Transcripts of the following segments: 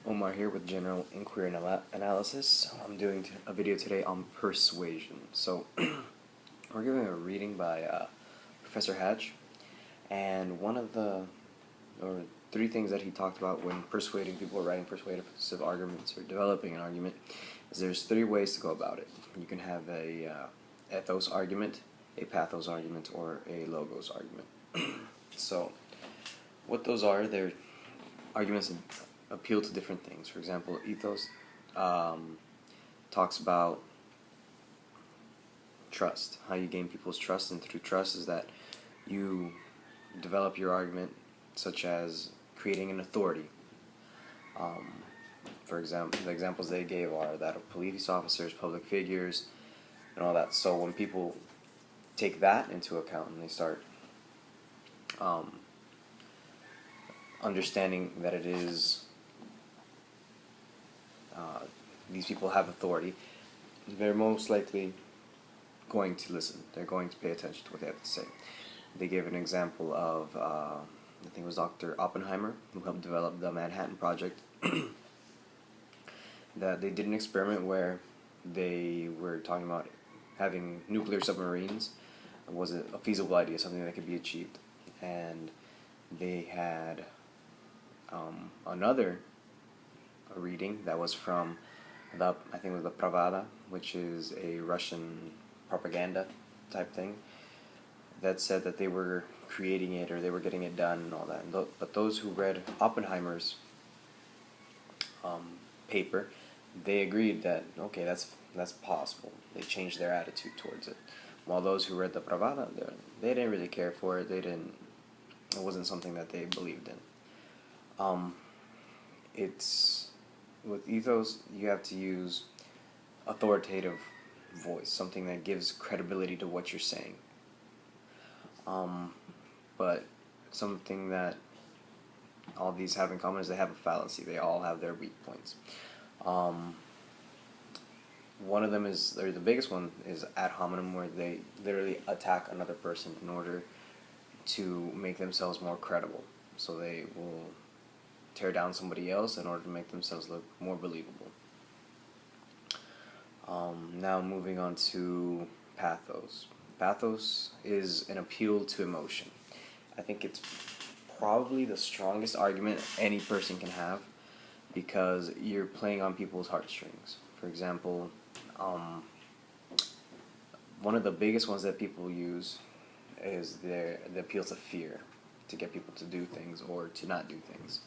Omar here with General Inquiry Analysis. I'm doing a video today on persuasion. So, we're giving a reading by Professor Hatch, and one of the three things that he talked about when persuading people or writing persuasive arguments or developing an argument is there's three ways to go about it. You can have a ethos argument, a pathos argument, or a logos argument. So, what those are, they're arguments that appeal to different things. For example, ethos talks about trust, how you gain people's trust, and through trust is that you develop your argument, such as creating an authority. For example, the examples they gave are that of police officers, public figures, and all that. So when people take that into account and they start understanding that it is these people have authority, they're most likely going to listen. They're going to pay attention to what they have to say. They gave an example of, I think it was Dr. Oppenheimer, who helped develop the Manhattan Project, that they did an experiment where they were talking about having nuclear submarines. Was it a feasible idea, something that could be achieved? And they had another reading that was from I think it was the Pravda, which is a Russian propaganda type thing, that said that they were creating it or they were getting it done and all that. But those who read Oppenheimer's paper, they agreed that okay, that's possible. They changed their attitude towards it. While those who read the Pravda, they didn't really care for it. It wasn't something that they believed in. With ethos, you have to use authoritative voice, something that gives credibility to what you're saying. But something that all these have in common is they have a fallacy. They all have their weak points. One of them is, or the biggest one, is ad hominem, where they literally attack another person in order to make themselves more credible. So they will tear down somebody else in order to make themselves look more believable. Now moving on to pathos. Pathos is an appeal to emotion. I think it's probably the strongest argument any person can have, because you're playing on people's heartstrings. For example, one of the biggest ones that people use is the appeal to fear, to get people to do things or to not do things.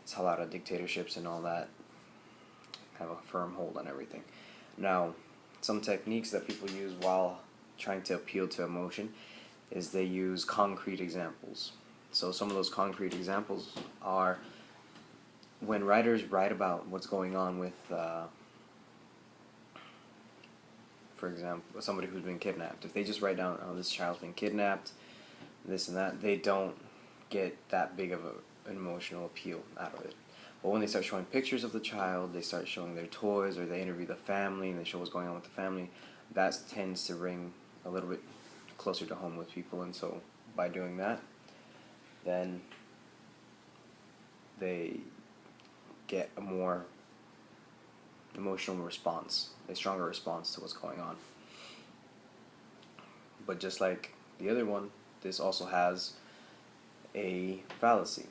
It's how a lot of dictatorships and all that have a firm hold on everything. Now, some techniques that people use while trying to appeal to emotion is they use concrete examples. So some of those concrete examples are when writers write about what's going on with, for example, somebody who's been kidnapped. If they just write down, oh, this child's been kidnapped, this and that, they don't get that big of an emotional appeal out of it. But when they start showing pictures of the child, they start showing their toys, or they interview the family and they show what's going on with the family, that tends to ring a little bit closer to home with people. And so by doing that, then they get a more emotional response, a stronger response to what's going on. But just like the other one, this also has a fallacy.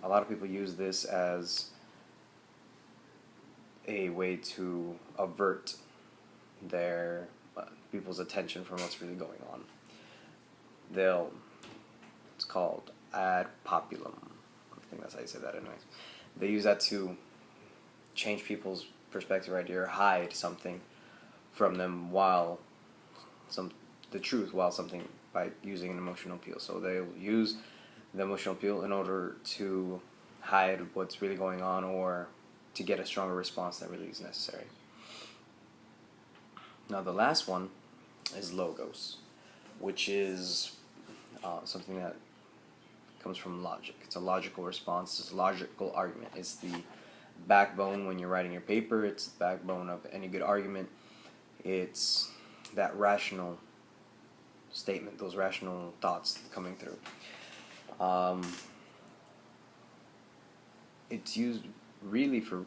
A lot of people use this as a way to avert their people's attention from what's really going on. It's called ad populum. I think that's how you say that anyways. They use that to change people's perspective idea or hide something from them the truth by using an emotional appeal. So they'll use the emotional appeal in order to hide what's really going on or to get a stronger response that really is necessary. Now the last one is logos, which is something that comes from logic. It's a logical response. It's a logical argument. It's the backbone when you're writing your paper. It's the backbone of any good argument. It's that rational statement, those rational thoughts coming through. it's used really for,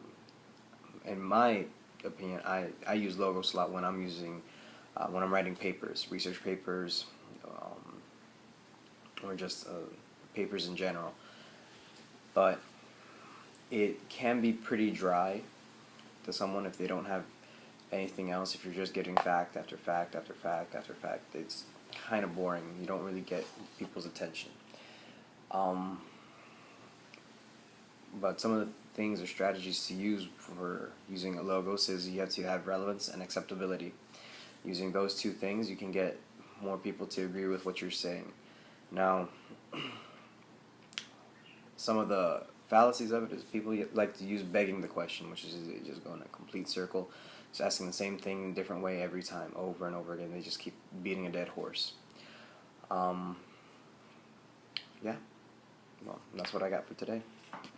in my opinion, I use logos a lot when I'm using, when I'm writing papers, research papers, or just papers in general. But it can be pretty dry to someone if they don't have anything else. If you're just getting fact after fact after fact after fact, it's kind of boring. You don't really get people's attention. But some of the things or strategies to use for using a logos is you have to have relevance and acceptability. Using those two things, you can get more people to agree with what you're saying. Now, some of the fallacies of it is people like to use begging the question, which is just go in a complete circle, just asking the same thing in a different way every time, over and over again. They just keep beating a dead horse. Yeah, well, that's what I got for today.